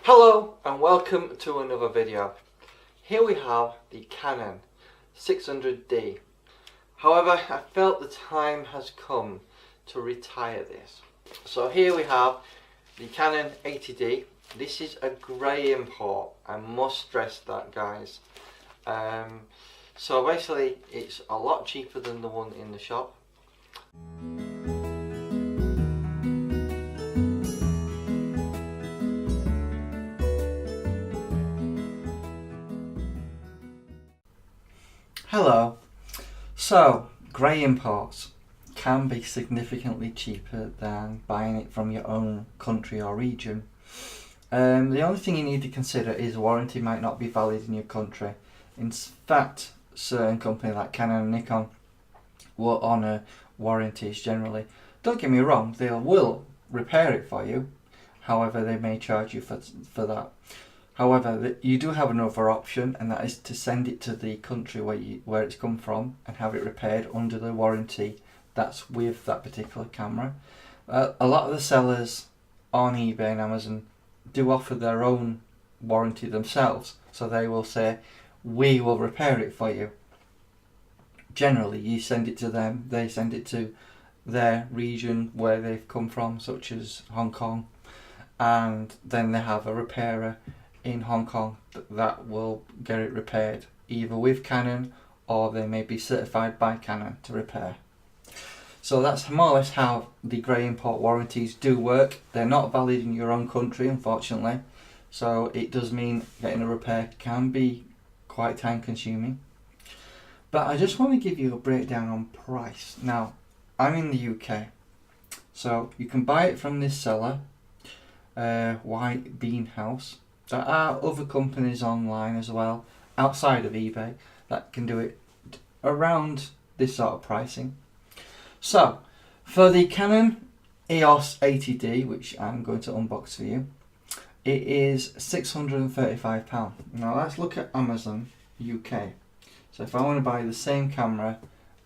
Hello and welcome to another video. Here we have the Canon 600D. However, I felt the time has come to retire this. So here we have the Canon 80D. This is a grey import. I must stress that, guys. So basically it's a lot cheaper than the one in the shop. Hello. So, grey imports can be significantly cheaper than buying it from your own country or region. The only thing you need to consider is warranty might not be valid in your country. In fact, certain companies like Canon and Nikon will honour warranties generally. Don't get me wrong, they will repair it for you, however they may charge you for that. However, you do have another option, and that is to send it to the country where it's come from and have it repaired under the warranty that's with that particular camera. A lot of the sellers on eBay and Amazon do offer their own warranty themselves, so they will say, we will repair it for you. Generally, you send it to them, they send it to their region where they've come from, such as Hong Kong, and then they have a repairer in Hong Kong that will get it repaired either with Canon, or they may be certified by Canon to repair. So that's more or less how the grey import warranties do work. They're not valid in your own country, unfortunately, so it does mean getting a repair can be quite time consuming. But I just want to give you a breakdown on price. Now, I'm in the UK, so you can buy it from this seller, White Bean House. There are other companies online as well, outside of eBay, that can do it around this sort of pricing. So, for the Canon EOS 80D, which I'm going to unbox for you, it is £635. Now let's look at Amazon UK. So if I want to buy the same camera,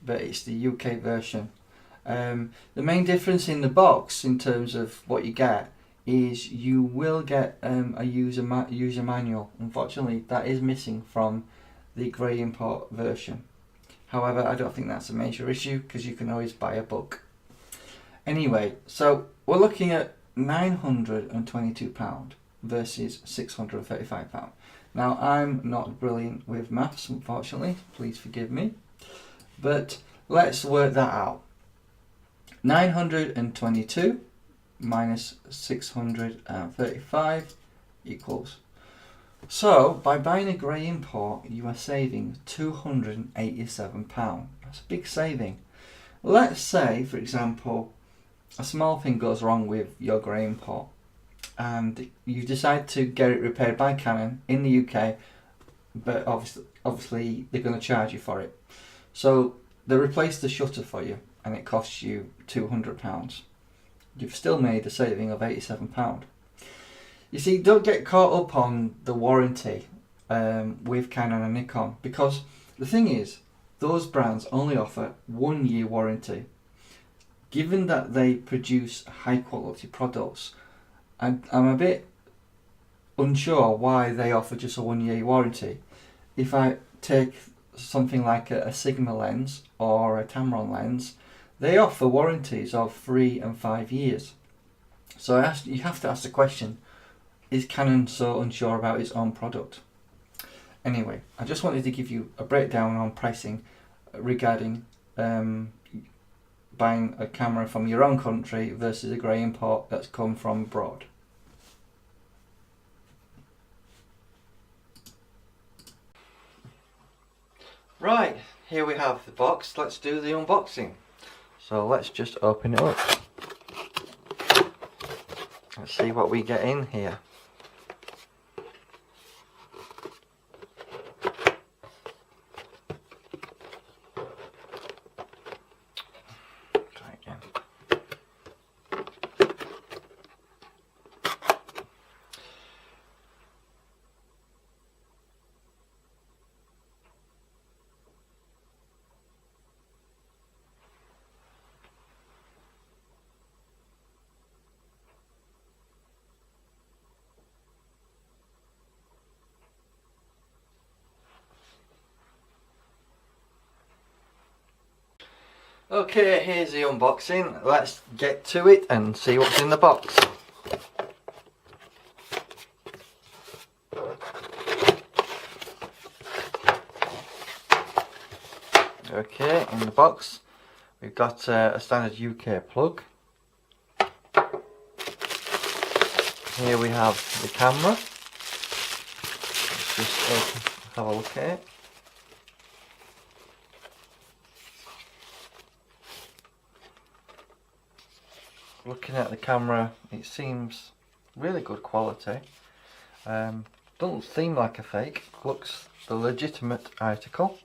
but it's the UK version, the main difference in the box in terms of what you get is you will get a user manual. Unfortunately, that is missing from the grey import version. However, I don't think that's a major issue because you can always buy a book. Anyway, so we're looking at £922 versus £635. Now, I'm not brilliant with maths, unfortunately, please forgive me, but let's work that out. 922 minus 635 equals. So by buying a grey import, you are saving £287. That's a big saving. Let's say, for example, a small thing goes wrong with your grey import and you decide to get it repaired by Canon in the UK, but obviously they're going to charge you for it. So they replace the shutter for you and it costs you £200. You've still made a saving of £87. You see, don't get caught up on the warranty with Canon and Nikon, because the thing is, those brands only offer 1 year warranty. Given that they produce high quality products, I'm a bit unsure why they offer just a 1 year warranty. If I take something like a Sigma lens or a Tamron lens, they offer warranties of 3 and 5 years. So you have to ask the question, is Canon so unsure about its own product? Anyway, I just wanted to give you a breakdown on pricing regarding buying a camera from your own country versus a grey import that's come from abroad. Right, here we have the box. Let's do the unboxing. So let's just open it up. Let's see what we get in here. Try again. Okay, here's the unboxing. Let's get to it and see what's in the box. Okay, in the box we've got a standard UK plug. Here we have the camera. Let's just have a look at it. Looking at the camera, it seems really good quality. Doesn't seem like a fake, looks the legitimate article.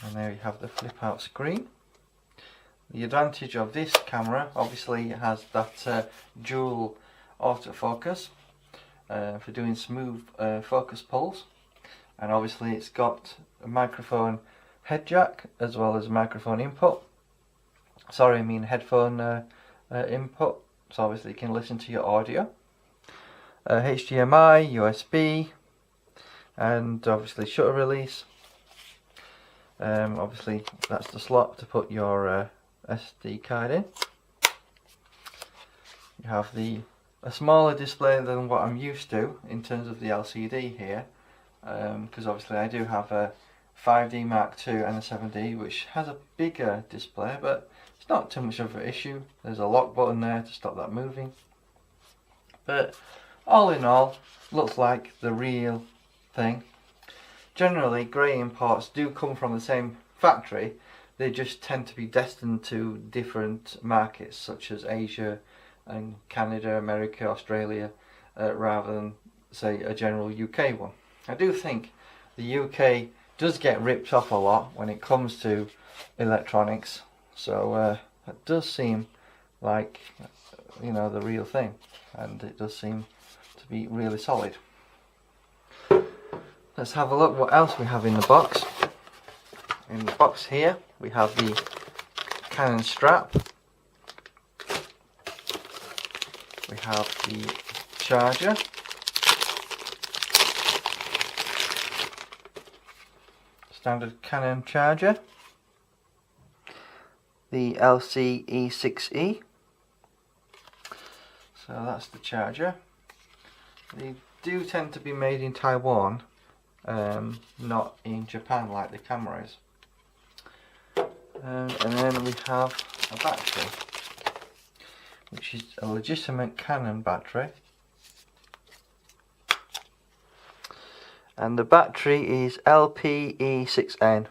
And there you have the flip out screen. The advantage of this camera, obviously it has that dual autofocus for doing smooth focus pulls, and obviously it's got a microphone head jack as well as a microphone input. Sorry, I mean headphone input, so obviously you can listen to your audio. HDMI, USB, and obviously shutter release. Obviously that's the slot to put your SD card in. You have a smaller display than what I'm used to in terms of the LCD here, because obviously I do have a 5D Mark II and a 7D which has a bigger display, but it's not too much of an issue. There's a lock button there to stop that moving. But all in all, looks like the real thing. Generally, grey imports do come from the same factory. They just tend to be destined to different markets, such as Asia and Canada, America, Australia, rather than, say, a general UK one. I do think the UK does get ripped off a lot when it comes to electronics, so it does seem like, you know, the real thing, and it does seem to be really solid. Let's have a look what else we have in the box. In the box here we have the Canon strap. We have the charger. Standard Canon charger. The LCE6E. So that's the charger. They do tend to be made in Taiwan, not in Japan like the camera is. And then we have a battery, which is a legitimate Canon battery. And the battery is LPE6N.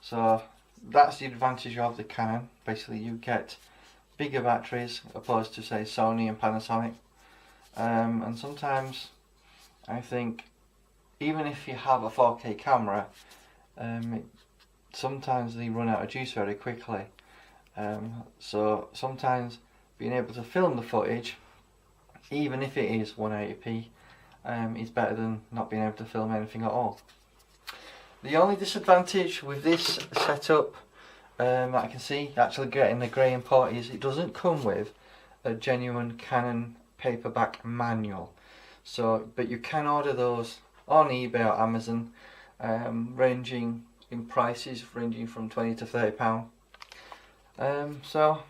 So that's the advantage of the Canon. Basically you get bigger batteries opposed to, say, Sony and Panasonic. And sometimes I think even if you have a 4K camera, sometimes they run out of juice very quickly. So sometimes being able to film the footage, even if it is 180p, is better than not being able to film anything at all. The only disadvantage with this setup that I can see actually getting the grey import is it doesn't come with a genuine Canon paperback manual. So, but you can order those on eBay or Amazon, ranging in prices ranging from £20 to £30. So,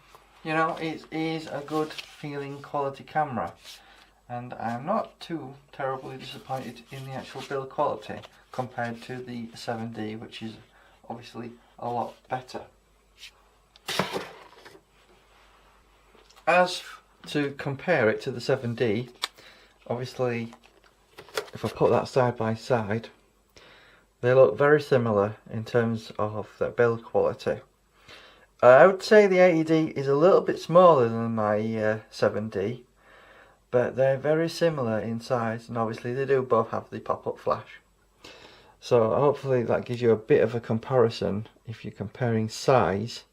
you know, it is a good feeling quality camera, and I'm not too terribly disappointed in the actual build quality compared to the 7D, which is obviously a lot better. As to compare it to the 7D, obviously if I put that side by side, they look very similar in terms of their build quality. I would say the 80D is a little bit smaller than my 7D, but they're very similar in size, and obviously they do both have the pop-up flash. So hopefully that gives you a bit of a comparison if you're comparing size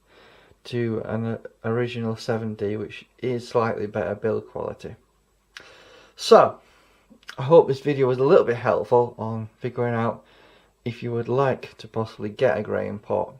to an original 7D, which is slightly better build quality. So I hope this video was a little bit helpful on figuring out if you would like to possibly get a grey import.